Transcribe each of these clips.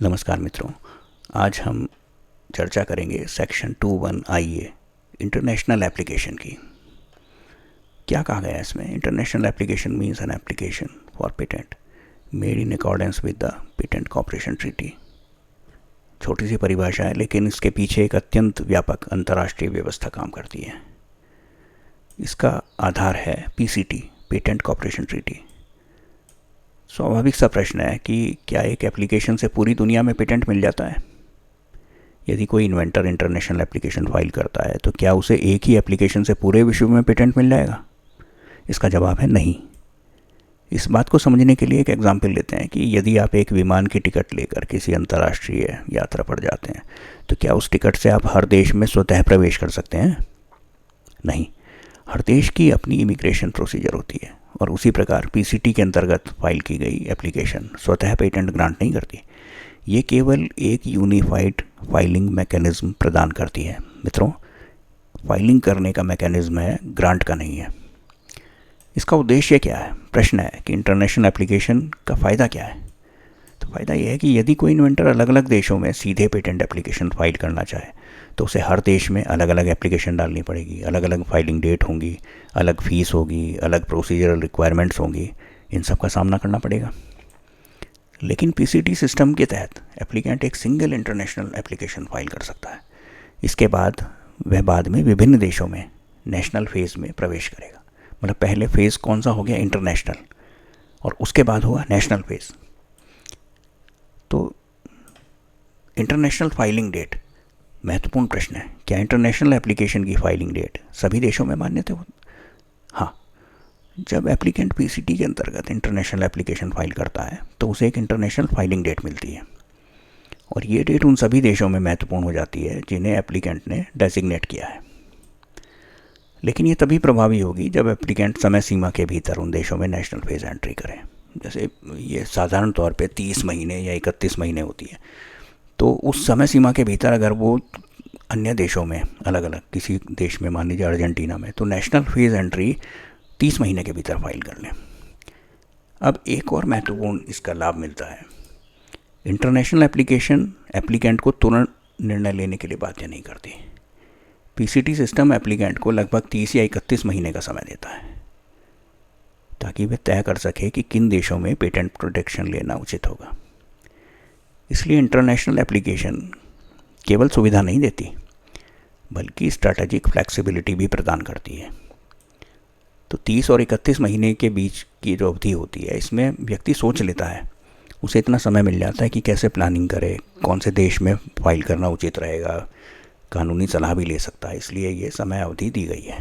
नमस्कार मित्रों, आज हम चर्चा करेंगे सेक्शन 21IA इंटरनेशनल एप्लीकेशन की। क्या कहा गया है इसमें? International application means an application for patent made in accordance with the patent cooperation treaty. छोटी सी परिभाषा है, लेकिन इसके पीछे एक अत्यंत व्यापक अंतर्राष्ट्रीय व्यवस्था काम करती है। इसका आधार है पीसीटी, पेटेंट कॉपरेशन ट्रीटी। स्वाभाविक सा प्रश्न है कि क्या एक एप्लीकेशन से पूरी दुनिया में पेटेंट मिल जाता है? यदि कोई इन्वेंटर इंटरनेशनल एप्लीकेशन फाइल करता है तो क्या उसे एक ही एप्लीकेशन से पूरे विश्व में पेटेंट मिल जाएगा? इसका जवाब है नहीं। इस बात को समझने के लिए एक एग्जाम्पल लेते हैं कि यदि आप एक विमान की टिकट लेकर किसी अंतर्राष्ट्रीय यात्रा पर जाते हैं तो क्या उस टिकट से आप हर देश में स्वतः प्रवेश कर सकते हैं? नहीं। हर देश की अपनी इमिग्रेशन प्रोसीजर होती है और उसी प्रकार पीसीटी के अंतर्गत फाइल की गई एप्लीकेशन स्वतः पेटेंट ग्रांट नहीं करती। ये केवल एक यूनिफाइड फाइलिंग मैकेनिज्म प्रदान करती है। मित्रों, फाइलिंग करने का मैकेनिज्म है, ग्रांट का नहीं है। इसका उद्देश्य क्या है? प्रश्न है कि इंटरनेशनल एप्लीकेशन का फ़ायदा क्या है। तो फ़ायदा यह है कि यदि कोई इन्वेंटर अलग अलग देशों में सीधे पेटेंट एप्लीकेशन फाइल करना चाहे तो उसे हर देश में अलग अलग एप्लीकेशन डालनी पड़ेगी, अलग अलग फाइलिंग डेट होंगी, अलग फ़ीस होगी, अलग प्रोसीजरल रिक्वायरमेंट्स होंगी। इन सब का सामना करना पड़ेगा। लेकिन पीसीटी सिस्टम के तहत एप्लीकेंट एक सिंगल इंटरनेशनल एप्लीकेशन फाइल कर सकता है। इसके बाद वह बाद में विभिन्न देशों में नेशनल फेज़ में प्रवेश करेगा। मतलब पहले फेज़ कौन सा हो गया? इंटरनेशनल, और उसके बाद होगा नेशनल फेज़। तो इंटरनेशनल फाइलिंग डेट महत्वपूर्ण प्रश्न है। क्या इंटरनेशनल एप्लीकेशन की फाइलिंग डेट सभी देशों में मान्य थे? हाँ। जब एप्लीकेंट पीसीटी के अंतर्गत इंटरनेशनल एप्लीकेशन फाइल करता है तो उसे एक इंटरनेशनल फाइलिंग डेट मिलती है, और ये डेट उन सभी देशों में महत्वपूर्ण हो जाती है जिन्हें एप्लीकेंट ने डेजिग्नेट किया है। लेकिन ये तभी प्रभावी होगी जब एप्लीकेंट समय सीमा के भीतर उन देशों में नेशनल फेज एंट्री करें। जैसे ये साधारण तौर पे 30 महीने या 31 महीने होती है। तो उस समय सीमा के भीतर अगर वो अन्य देशों में अलग अलग किसी देश में, मान लीजिए अर्जेंटीना में, तो नेशनल फेज एंट्री 30 महीने के भीतर फाइल कर लें। अब एक और महत्वपूर्ण इसका लाभ मिलता है। इंटरनेशनल एप्लीकेशन एप्लीकेंट को तुरंत निर्णय लेने के लिए बाध्य नहीं करती। पीसीटी सिस्टम एप्लीकेंट को लगभग 30 या 31 महीने का समय देता है ताकि वे तय कर सके कि किन देशों में पेटेंट प्रोटेक्शन लेना उचित होगा। इसलिए इंटरनेशनल एप्लीकेशन केवल सुविधा नहीं देती बल्कि स्ट्रैटेजिक फ्लेक्सिबिलिटी भी प्रदान करती है। तो 30 और 31 महीने के बीच की जो अवधि होती है, इसमें व्यक्ति सोच लेता है, उसे इतना समय मिल जाता है कि कैसे प्लानिंग करे, कौन से देश में फाइल करना उचित रहेगा, कानूनी सलाह भी ले सकता है। इसलिए ये समय अवधि दी गई है।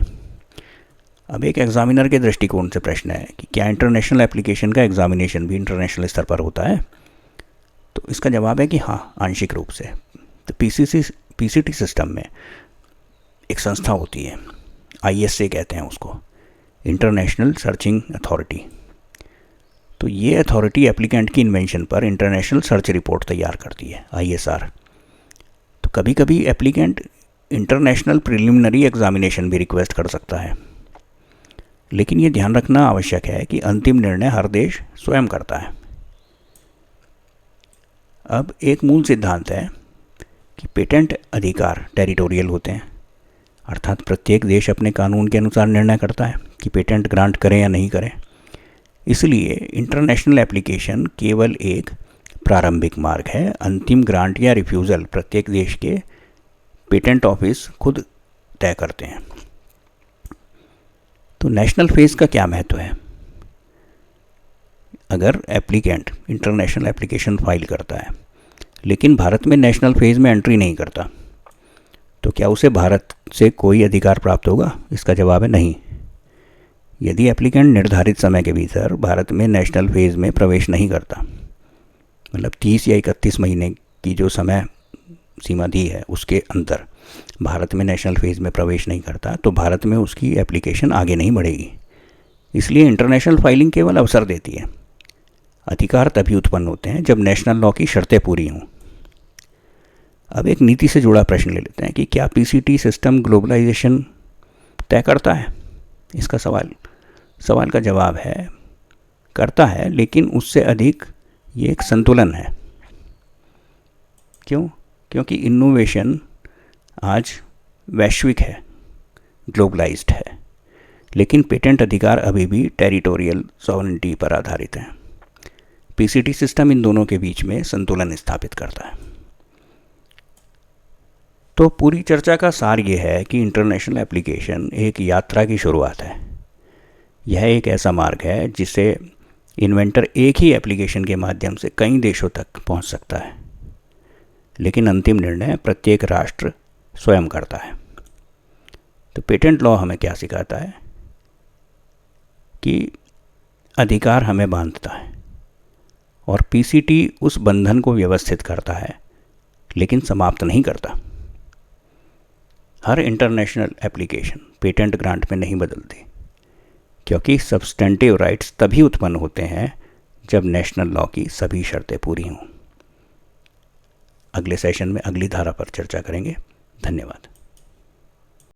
अब एक एग्जामिनर के दृष्टिकोण से प्रश्न है कि क्या इंटरनेशनल एप्लीकेशन का एग्जामिनेशन भी इंटरनेशनल स्तर पर होता है? तो इसका जवाब है कि हाँ, आंशिक रूप से। तो पीसीटी सिस्टम में एक संस्था होती है, आईएसए कहते हैं उसको, इंटरनेशनल सर्चिंग अथॉरिटी। तो ये अथॉरिटी एप्लीकेंट की इन्वेंशन पर इंटरनेशनल सर्च रिपोर्ट तैयार करती है, आईएसआर। तो कभी कभी एप्लीकेंट इंटरनेशनल प्रिलिमिनरी एग्जामिनेशन भी रिक्वेस्ट कर सकता है। लेकिन ये ध्यान रखना आवश्यक है कि अंतिम निर्णय हर देश स्वयं करता है। अब एक मूल सिद्धांत है कि पेटेंट अधिकार टेरिटोरियल होते हैं, अर्थात प्रत्येक देश अपने कानून के अनुसार निर्णय करता है कि पेटेंट ग्रांट करें या नहीं करें। इसलिए इंटरनेशनल एप्लीकेशन केवल एक प्रारंभिक मार्ग है। अंतिम ग्रांट या रिफ्यूज़ल प्रत्येक देश के पेटेंट ऑफिस खुद तय करते हैं। तो नेशनल फेज का क्या महत्व है? अगर एप्लीकेंट इंटरनेशनल एप्लीकेशन फाइल करता है लेकिन भारत में नेशनल फेज में एंट्री नहीं करता, तो क्या उसे भारत से कोई अधिकार प्राप्त होगा? इसका जवाब है नहीं। यदि एप्लीकेंट निर्धारित समय के भीतर भारत में नेशनल फेज में प्रवेश नहीं करता, मतलब 30 या 31 महीने की जो समय सीमा दी है उसके अंदर भारत में नेशनल फेज में प्रवेश नहीं करता, तो भारत में उसकी एप्लीकेशन आगे नहीं बढ़ेगी। इसलिए इंटरनेशनल फाइलिंग केवल अवसर देती है। अधिकार तभी उत्पन्न होते हैं जब नेशनल लॉ की शर्तें पूरी हों। अब एक नीति से जुड़ा प्रश्न ले लेते हैं कि क्या पीसीटी सिस्टम ग्लोबलाइजेशन तय करता है? इसका सवाल का जवाब है करता है, लेकिन उससे अधिक ये एक संतुलन है। क्यों? क्योंकि इनोवेशन आज वैश्विक है, ग्लोबलाइज्ड है, लेकिन पेटेंट अधिकार अभी भी टेरिटोरियल सॉवरेनिटी पर आधारित हैं। पीसीटी सिस्टम इन दोनों के बीच में संतुलन स्थापित करता है। तो पूरी चर्चा का सार ये है कि इंटरनेशनल एप्लीकेशन एक यात्रा की शुरुआत है। यह एक ऐसा मार्ग है जिससे इन्वेंटर एक ही एप्लीकेशन के माध्यम से कई देशों तक पहुंच सकता है, लेकिन अंतिम निर्णय प्रत्येक राष्ट्र स्वयं करता है। तो पेटेंट लॉ हमें क्या सिखाता है कि अधिकार हमें बांधता है, और पीसीटी उस बंधन को व्यवस्थित करता है लेकिन समाप्त नहीं करता। हर इंटरनेशनल एप्लीकेशन पेटेंट ग्रांट में नहीं बदलती, क्योंकि सब्सटेंटिव राइट्स तभी उत्पन्न होते हैं जब नेशनल लॉ की सभी शर्तें पूरी हों। अगले सेशन में अगली धारा पर चर्चा करेंगे। धन्यवाद।